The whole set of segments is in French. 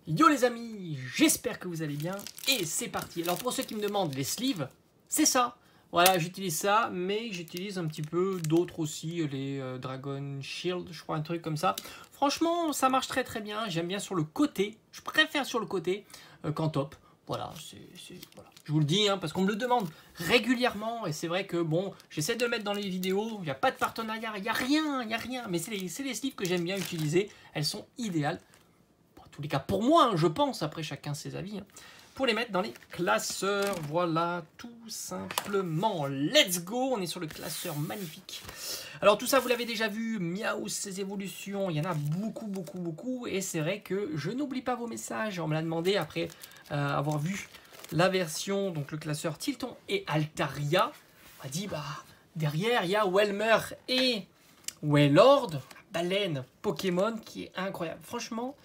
Yo les amis, j'espère que vous allez bien et c'est parti. Alors pour ceux qui me demandent les sleeves, c'est ça. Voilà, j'utilise ça, mais j'utilise un petit peu d'autres aussi, les Dragon Shield, je crois un truc comme ça. Franchement, ça marche très très bien, j'aime bien sur le côté, je préfère sur le côté qu'en top. Voilà, voilà, je vous le dis, hein, parce qu'on me le demande régulièrement et c'est vrai que bon, j'essaie de le mettre dans les vidéos, il n'y a pas de partenariat, il n'y a rien, mais c'est les sleeves que j'aime bien utiliser, elles sont idéales. En tous les cas pour moi, hein, je pense, après chacun ses avis, hein, pour les mettre dans les classeurs. Voilà, tout simplement. Let's go, on est sur le classeur magnifique. Alors tout ça, vous l'avez déjà vu, Miaou, ses évolutions, il y en a beaucoup, et c'est vrai que je n'oublie pas vos messages. On me l'a demandé après avoir vu la version, donc le classeur Tilton et Altaria. On m'a dit, bah, derrière, il y a Welmer et Wailord, baleine Pokémon, qui est incroyable. Franchement,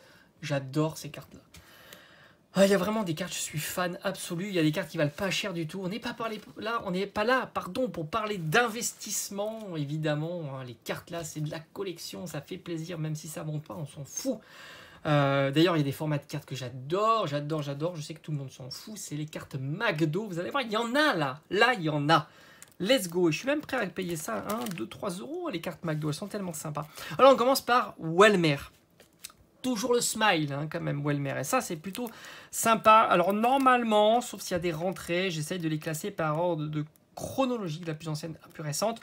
j'adore ces cartes-là. Ah, il y a vraiment des cartes, je suis fan absolu. Il y a des cartes qui valent pas cher du tout. On n'est pas là, pardon, pour parler d'investissement, évidemment. Les cartes là, c'est de la collection, ça fait plaisir, même si ça ne monte pas, on s'en fout. D'ailleurs, il y a des formats de cartes que j'adore. Je sais que tout le monde s'en fout. C'est les cartes McDo. Vous allez voir, il y en a là. Là, il y en a. Let's go. Je suis même prêt à payer ça 1, 2, 3 euros. Les cartes McDo, elles sont tellement sympas. Alors, on commence par Welmer. Toujours le smile, hein, quand même, Welmer. Et ça, c'est plutôt sympa. Alors, normalement, sauf s'il y a des rentrées, j'essaye de les classer par ordre de chronologie, de la plus ancienne à la plus récente.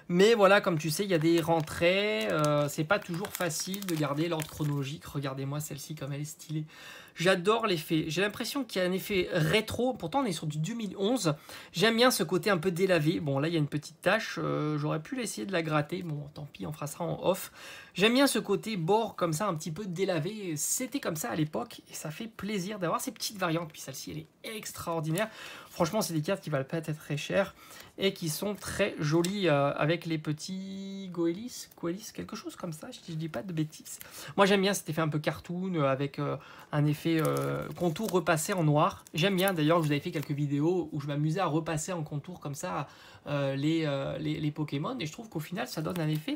Mais voilà, comme tu sais, il y a des rentrées. C'est pas toujours facile de garder l'ordre chronologique. Regardez-moi celle-ci, comme elle est stylée. J'adore l'effet. J'ai l'impression qu'il y a un effet rétro. Pourtant, on est sur du 2011. J'aime bien ce côté un peu délavé. Bon, là, il y a une petite tache. J'aurais pu essayer de la gratter. Bon, tant pis, on fera ça en off. J'aime bien ce côté bord comme ça, un petit peu délavé. C'était comme ça à l'époque. Et ça fait plaisir d'avoir ces petites variantes. Puis celle-ci, elle est extraordinaire. Franchement, c'est des cartes qui valent pas être très chères. Et qui sont très jolies avec les petits Goélis, quelque chose comme ça, je dis pas de bêtises. Moi j'aime bien cet effet un peu cartoon avec un effet contour repassé en noir. J'aime bien, d'ailleurs je vous avais fait quelques vidéos où je m'amusais à repasser en contour comme ça les Pokémon. Et je trouve qu'au final ça donne un effet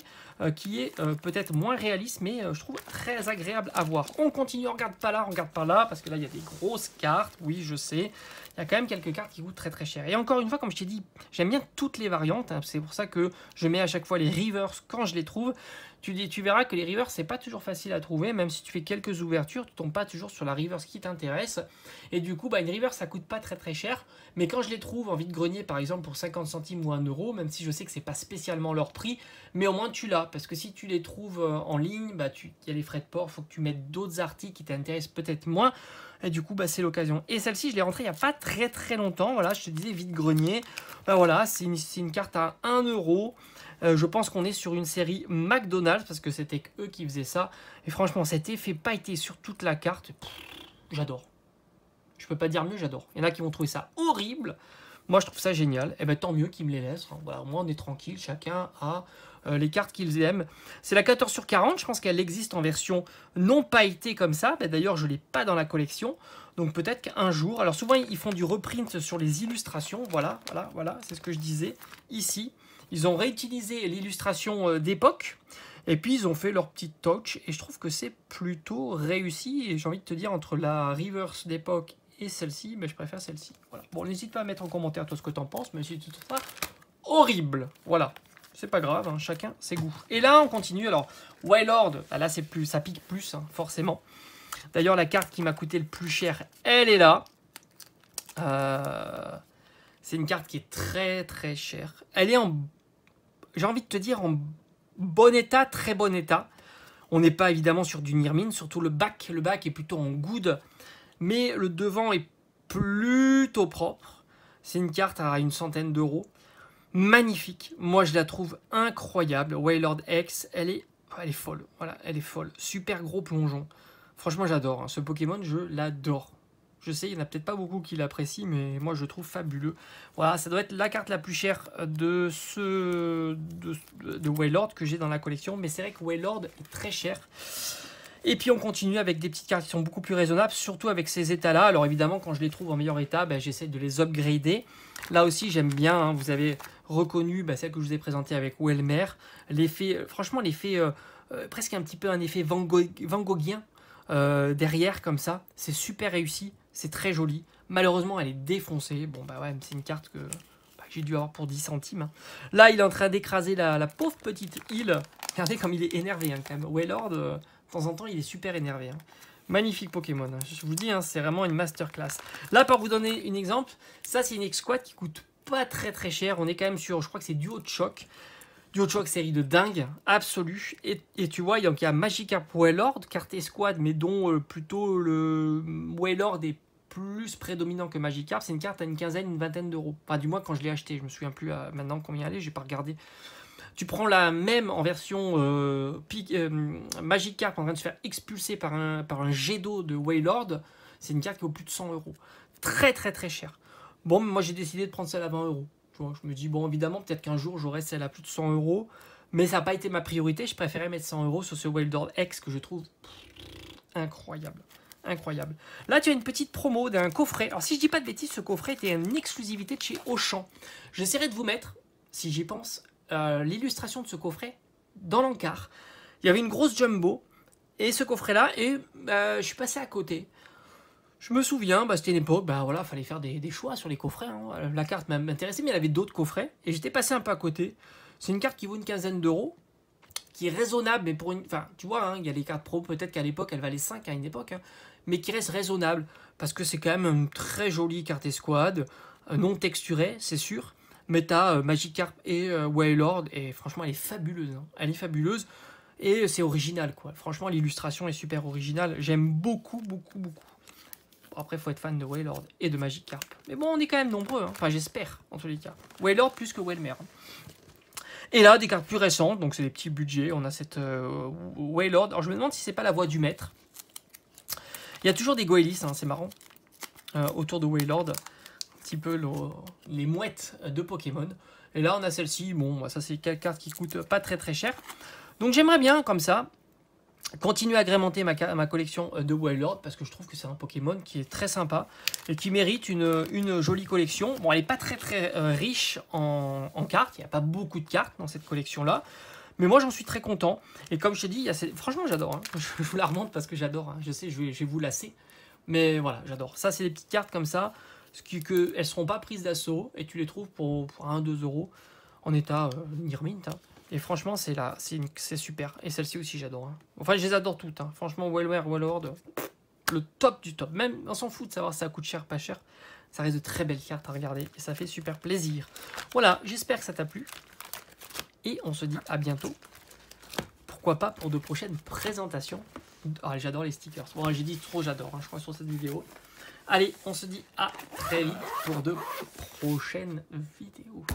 qui est peut-être moins réaliste, mais je trouve très agréable à voir. On continue, on regarde pas là, parce que là il y a des grosses cartes, oui je sais. Il y a quand même quelques cartes qui coûtent très très cher. Et encore une fois, comme je t'ai dit, j'aime bien toutes les variantes. Hein. C'est pour ça que je mets à chaque fois les reverse quand je les trouve. Tu verras que les reverse, c'est pas toujours facile à trouver. Même si tu fais quelques ouvertures, tu tombes pas toujours sur la reverse qui t'intéresse. Et du coup, bah, une reverse, ça coûte pas très très cher. Mais quand je les trouve en vide-grenier, par exemple, pour 50 centimes ou 1 euro, même si je sais que c'est pas spécialement leur prix, mais au moins tu l'as. Parce que si tu les trouves en ligne, bah, il y a les frais de port, il faut que tu mettes d'autres articles qui t'intéressent peut-être moins. Et du coup, bah, c'est l'occasion. Et celle-ci, je l'ai rentrée il n'y a pas très très longtemps. Voilà, je te disais vide-grenier. Bah, voilà, c'est une carte à 1 euro. Je pense qu'on est sur une série McDonald's parce que c'était eux qui faisaient ça. Et franchement, cet effet pailleté sur toute la carte, j'adore. Je peux pas dire mieux, j'adore. Il y en a qui vont trouver ça horrible. Moi, je trouve ça génial. Et ben tant mieux qu'ils me les laissent. Voilà, au moins, on est tranquille. Chacun a les cartes qu'ils aiment. C'est la 14 sur 40. Je pense qu'elle existe en version non pailletée comme ça. Ben, d'ailleurs, je ne l'ai pas dans la collection. Donc, peut-être qu'un jour... Alors, souvent, ils font du reprint sur les illustrations. Voilà. C'est ce que je disais ici. Ils ont réutilisé l'illustration d'époque. Et puis, ils ont fait leur petite touch. Et je trouve que c'est plutôt réussi. Et j'ai envie de te dire, entre la reverse d'époque et celle-ci, mais je préfère celle-ci. Voilà. Bon, n'hésite pas à mettre en commentaire toi ce que tu en penses, mais si tu trouves ça horrible, voilà. C'est pas grave, hein, chacun ses goûts. Et là, on continue. Alors, Wailord, là, c'est plus, ça pique plus, hein, forcément. D'ailleurs, la carte qui m'a coûté le plus cher, elle est là. C'est une carte qui est très, très chère. Elle est en, j'ai envie de te dire, en bon état, très bon état. On n'est pas évidemment sur du Nirmin, surtout le bac. Le bac est plutôt en good. Mais le devant est plutôt propre. C'est une carte à une centaine d'euros. Magnifique. Moi, je la trouve incroyable. Wailord X, elle est folle. Voilà, elle est folle. Super gros plongeon. Franchement, j'adore. Hein. Ce Pokémon, je l'adore. Je sais, il n'y en a peut-être pas beaucoup qui l'apprécient, mais moi, je le trouve fabuleux. Voilà, ça doit être la carte la plus chère de Wailord que j'ai dans la collection. Mais c'est vrai que Wailord est très cher. Et puis on continue avec des petites cartes qui sont beaucoup plus raisonnables, surtout avec ces états-là. Alors évidemment, quand je les trouve en meilleur état, ben, j'essaie de les upgrader. Là aussi, j'aime bien, hein, vous avez reconnu celle que je vous ai présentée avec Welmer. L'effet, franchement, l'effet, presque un petit peu un effet Van Goghien. derrière comme ça. C'est super réussi, c'est très joli. Malheureusement, elle est défoncée. Bon, bah ouais, c'est une carte que j'ai dû avoir pour 10 centimes. Hein. Là, il est en train d'écraser la pauvre petite île. Regardez comme il est énervé, hein, quand même. Wailord, de temps en temps, il est super énervé. Hein. Magnifique Pokémon. Hein. Je vous dis, hein, c'est vraiment une masterclass. Là, pour vous donner un exemple, ça, c'est une X-Squad qui coûte pas très très cher. On est quand même sur, je crois que c'est Duo de Choc. Duo de Choc, série de dingue, absolue. Et tu vois, donc, il y a Magikarp Wailord, carte Escouade, mais dont plutôt le Wailord est plus prédominant que Magikarp. C'est une carte à une quinzaine, une vingtaine d'euros. Enfin, du moins quand je l'ai acheté. Je me souviens plus maintenant combien elle est, j'ai pas regardé. Tu prends la même en version Magikarp en train de se faire expulser par un jet d'eau de Wailord. C'est une carte qui vaut plus de 100 euros. Très très très cher. Bon, moi j'ai décidé de prendre celle à 20 euros. Tu vois, je me dis, bon, évidemment, peut-être qu'un jour j'aurai celle à plus de 100 euros. Mais ça n'a pas été ma priorité. Je préférais mettre 100 euros sur ce Wailord X que je trouve incroyable. Incroyable. Là, tu as une petite promo d'un coffret. Alors, si je dis pas de bêtises, ce coffret était une exclusivité de chez Auchan. J'essaierai de vous mettre, si j'y pense, l'illustration de ce coffret dans l'encart. Il y avait une grosse jumbo et ce coffret-là, et je suis passé à côté. Je me souviens, c'était une époque, voilà, fallait faire des choix sur les coffrets. Hein. La carte m'intéressait, mais il y avait d'autres coffrets et j'étais passé un peu à côté. C'est une carte qui vaut une quinzaine d'euros, qui est raisonnable, mais pour une. Enfin, tu vois, hein, il y a les cartes pro, peut-être qu'à l'époque, elle valait 5 à une époque, hein, mais qui reste raisonnable, parce que c'est quand même une très jolie carte escouade, non texturée, c'est sûr, mais t'as Magikarp et Wailord, et franchement, elle est fabuleuse. Hein. Elle est fabuleuse, et c'est original, quoi. Franchement, l'illustration est super originale. J'aime beaucoup, beaucoup, beaucoup. Bon, après, il faut être fan de Wailord et de Magikarp. Mais bon, on est quand même nombreux, hein. Enfin, j'espère, en tous les cas. Wailord plus que Wailmer. Hein. Et là, des cartes plus récentes, donc c'est des petits budgets. On a cette Wailord. Alors, je me demande si c'est pas la voix du maître. Il y a toujours des Goélis, hein, c'est marrant, autour de Wailord. Un petit peu les mouettes de Pokémon. Et là, on a celle-ci. Bon, ça, c'est une carte qui coûte pas très très cher. Donc, j'aimerais bien, comme ça, continuer à agrémenter ma collection de Wailord, parce que je trouve que c'est un Pokémon qui est très sympa et qui mérite une jolie collection. Bon, elle n'est pas très très riche en cartes, il n'y a pas beaucoup de cartes dans cette collection-là, mais moi j'en suis très content. Et comme je t'ai dit, franchement j'adore, hein. Je vous la remonte parce que j'adore, hein. Je sais, je vais vous lasser, mais voilà, j'adore. Ça, c'est des petites cartes comme ça, elles ne seront pas prises d'assaut, et tu les trouves pour 1-2 euros en état near mint, hein. Et franchement, c'est super. Et celle-ci aussi, j'adore. Hein. Enfin, je les adore toutes. Hein. Franchement, Wailmer, Wailord, le top du top. Même, on s'en fout de savoir si ça coûte cher, pas cher. Ça reste de très belles cartes à regarder. Et ça fait super plaisir. Voilà, j'espère que ça t'a plu. Et on se dit à bientôt. Pourquoi pas pour de prochaines présentations. Ah, j'adore les stickers. Bon, j'ai dit trop j'adore, hein, je crois, sur cette vidéo. Allez, on se dit à très vite pour de prochaines vidéos.